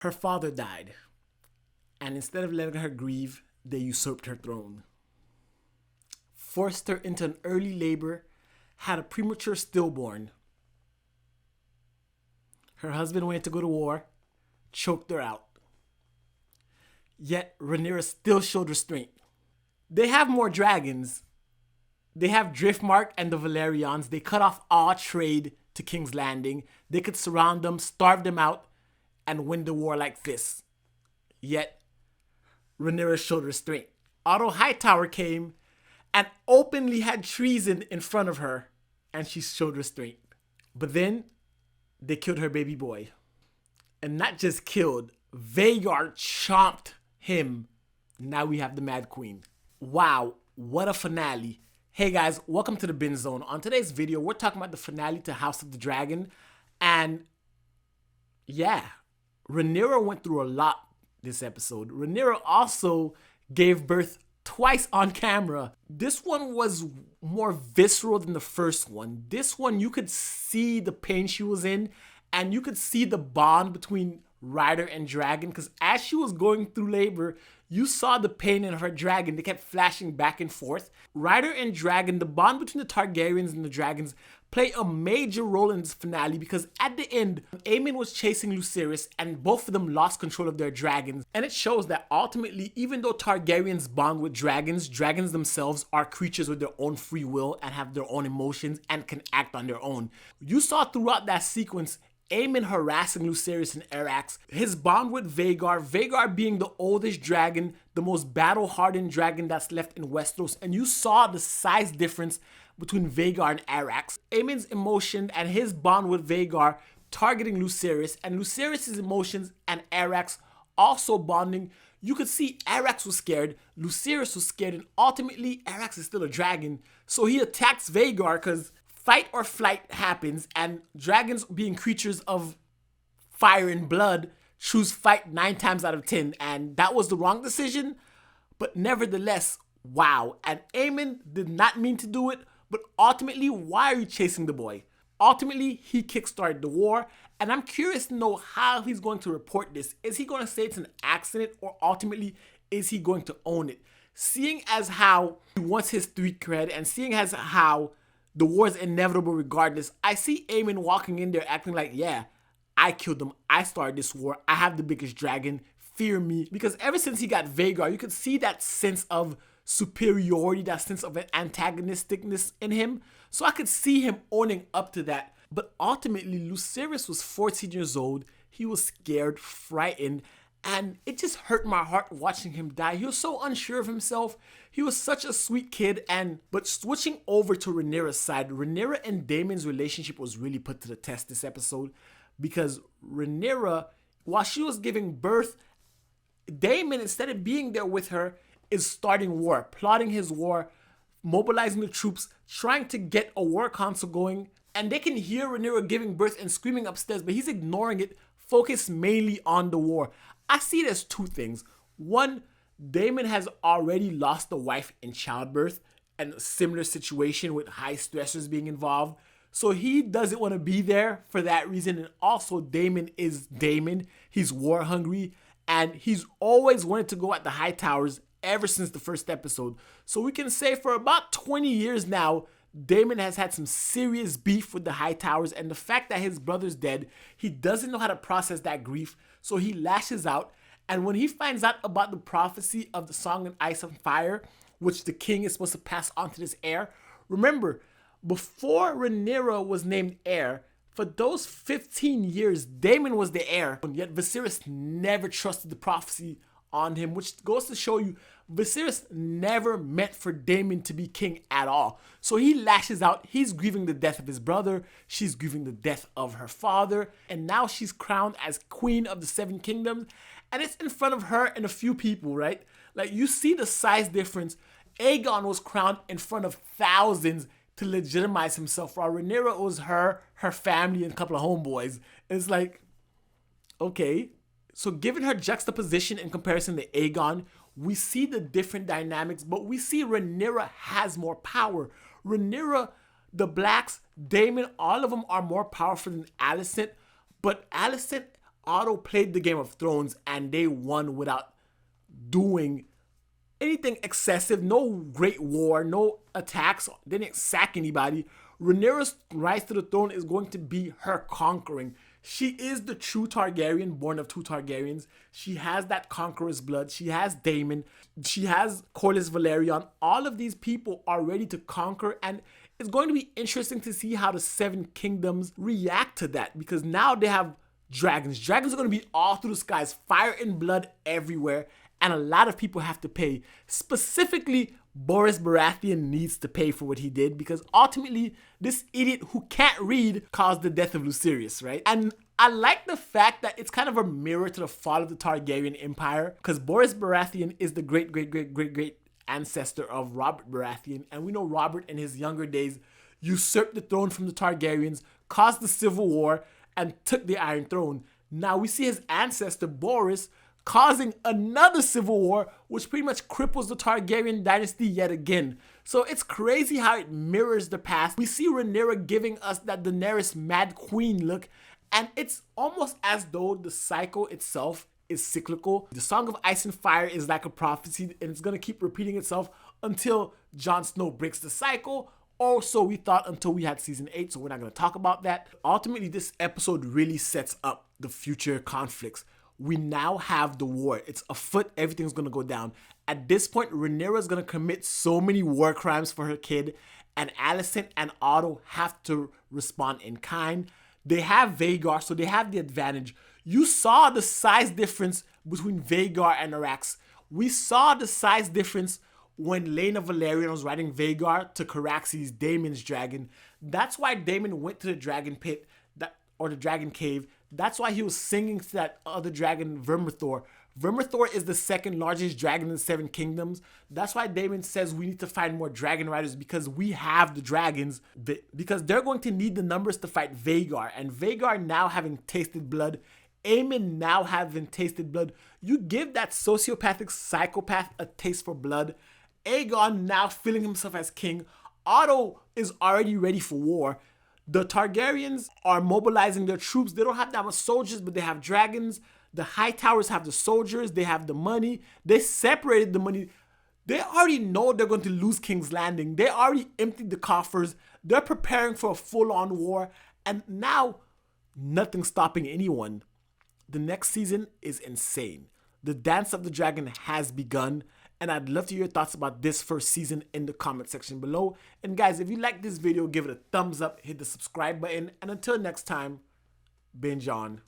Her father died, and instead of letting her grieve, they usurped her throne, forced her into an early labor, had a premature stillborn. Her husband went to go to war, choked her out. Yet Rhaenyra still showed restraint. They have more dragons. They have Driftmark and the Velaryons. They cut off all trade to King's Landing. They could surround them, starve them out, and win the war like this. Yet Rhaenyra showed restraint. Otto Hightower came and openly had treason in front of her, and she showed restraint. But then they killed her baby boy. And not just killed, Vhagar chomped him. Now we have the Mad Queen. Wow, what a finale. Hey guys, welcome to the Binge Zone. On today's video, we're talking about the finale to House of the Dragon. And yeah, Rhaenyra went through a lot this episode. Rhaenyra also gave birth twice on camera. This one was more visceral than the first one. This one, you could see the pain she was in, and you could see the bond between Rider and Dragon, because as she was going through labor, you saw the pain in her dragon. They kept flashing back and forth. Rider and Dragon, the bond between the Targaryens and the dragons, play a major role in this finale, because at the end, Aemond was chasing Lucerys and both of them lost control of their dragons. And it shows that ultimately, even though Targaryens bond with dragons, dragons themselves are creatures with their own free will and have their own emotions and can act on their own. You saw throughout that sequence Aemond harassing Lucerys and Arax, his bond with Vhagar, Vhagar being the oldest dragon, the most battle-hardened dragon that's left in Westeros, and you saw the size difference between Vhagar and Arax. Aemond's emotion and his bond with Vhagar targeting Lucerys, and Lucerys' emotions and Arax also bonding. You could see Arax was scared, Lucerys was scared, and ultimately Arax is still a dragon, so he attacks Vhagar because fight or flight happens, and dragons, being creatures of fire and blood, choose fight 9 times out of 10, and that was the wrong decision, but nevertheless, wow. And Aemond did not mean to do it, but ultimately, why are you chasing the boy? Ultimately, he kickstarted the war, and I'm curious to know how he's going to report this. Is he going to say it's an accident, or ultimately, is he going to own it? Seeing as how he wants his street cred, and seeing as how the war is inevitable regardless, I see Aemond walking in there acting like, yeah, I killed him, I started this war, I have the biggest dragon, fear me. Because ever since he got Vhagar, you could see that sense of superiority, that sense of antagonisticness in him. So I could see him owning up to that. But ultimately, Lucerys was 14 years old, he was scared, frightened, and it just hurt my heart watching him die. He was so unsure of himself. He was such a sweet kid. But switching over to Rhaenyra's side, Rhaenyra and Daemon's relationship was really put to the test this episode, because Rhaenyra, while she was giving birth, Daemon, instead of being there with her, is starting war, plotting his war, mobilizing the troops, trying to get a war council going. And they can hear Rhaenyra giving birth and screaming upstairs, but he's ignoring it, focused mainly on the war. I see it as two things. One, Daemon has already lost a wife in childbirth, and a similar situation with high stressors being involved. So he doesn't want to be there for that reason. And also, Daemon is Daemon. He's war hungry, and he's always wanted to go at the High Towers ever since the first episode. So we can say for about 20 years now, Daemon has had some serious beef with the High Towers, and the fact that his brother's dead, he doesn't know how to process that grief, so he lashes out. And when he finds out about the prophecy of the Song of Ice and Fire, which the king is supposed to pass on to this heir, remember, before Rhaenyra was named heir, for those 15 years, Daemon was the heir, and yet Viserys never trusted the prophecy on him, which goes to show you Viserys never meant for Daemon to be king at all. So he lashes out. He's grieving the death of his brother, she's grieving the death of her father, and now she's crowned as queen of the 7 kingdoms, and it's in front of her and a few people, right? Like, you see the size difference. Aegon was crowned in front of thousands to legitimize himself, while Rhaenyra was her family, and a couple of homeboys. It's like, okay. So given her juxtaposition in comparison to Aegon, we see the different dynamics, but we see Rhaenyra has more power. Rhaenyra, the Blacks, Daemon, all of them are more powerful than Alicent, but Alicent Otto played the Game of Thrones and they won without doing anything excessive, no great war, no attacks, they didn't sack anybody. Rhaenyra's rise to the throne is going to be her conquering. She is the true Targaryen, born of two Targaryens. She has that conqueror's blood. She has Daemon. She has Lucerys Velaryon. All of these people are ready to conquer, and it's going to be interesting to see how the Seven Kingdoms react to that, because now they have dragons. Dragons are going to be all through the skies, fire and blood everywhere, and a lot of people have to pay. Specifically, Boris Baratheon needs to pay for what he did, because ultimately this idiot who can't read caused the death of Lucerys, right? And I like the fact that it's kind of a mirror to the fall of the Targaryen Empire, because Boris Baratheon is the great ancestor of Robert Baratheon, and we know Robert in his younger days usurped the throne from the Targaryens, caused the civil war, and took the Iron Throne. Now we see his ancestor Boris causing another civil war, which pretty much cripples the Targaryen dynasty yet again. So it's crazy how it mirrors the past. We see Rhaenyra giving us that Daenerys Mad Queen look, and it's almost as though the cycle itself is cyclical. The Song of Ice and Fire is like a prophecy, and it's gonna keep repeating itself until Jon Snow breaks the cycle, or so we thought until we had season 8, so we're not gonna talk about that. Ultimately, this episode really sets up the future conflicts. We now have the war. It's afoot. Everything's going to go down. At this point, Rhaenyra is going to commit so many war crimes for her kid, and Alicent and Otto have to respond in kind. They have Vhagar, so they have the advantage. You saw the size difference between Vhagar and Arax. We saw the size difference when Laena Velaryon was riding Vhagar to Caraxes, Daemon's dragon. That's why Daemon went to the dragon pit, or the dragon cave. That's why he was singing to that other dragon, Vermithor. Vermithor is the second largest dragon in the Seven Kingdoms. That's why Daemon says we need to find more dragon riders, because we have the dragons. Because they're going to need the numbers to fight Vhagar. And Vhagar now having tasted blood, Aemond now having tasted blood. You give that sociopathic psychopath a taste for blood. Aegon now feeling himself as king. Otto is already ready for war. The Targaryens are mobilizing their troops. They don't have that much soldiers, but they have dragons. The Hightowers have the soldiers. They have the money. They separated the money. They already know they're going to lose King's Landing. They already emptied the coffers. They're preparing for a full-on war. And now, nothing's stopping anyone. The next season is insane. The Dance of the Dragon has begun. And I'd love to hear your thoughts about this first season in the comment section below. And guys, if you like this video, give it a thumbs up, hit the subscribe button. And until next time, binge on.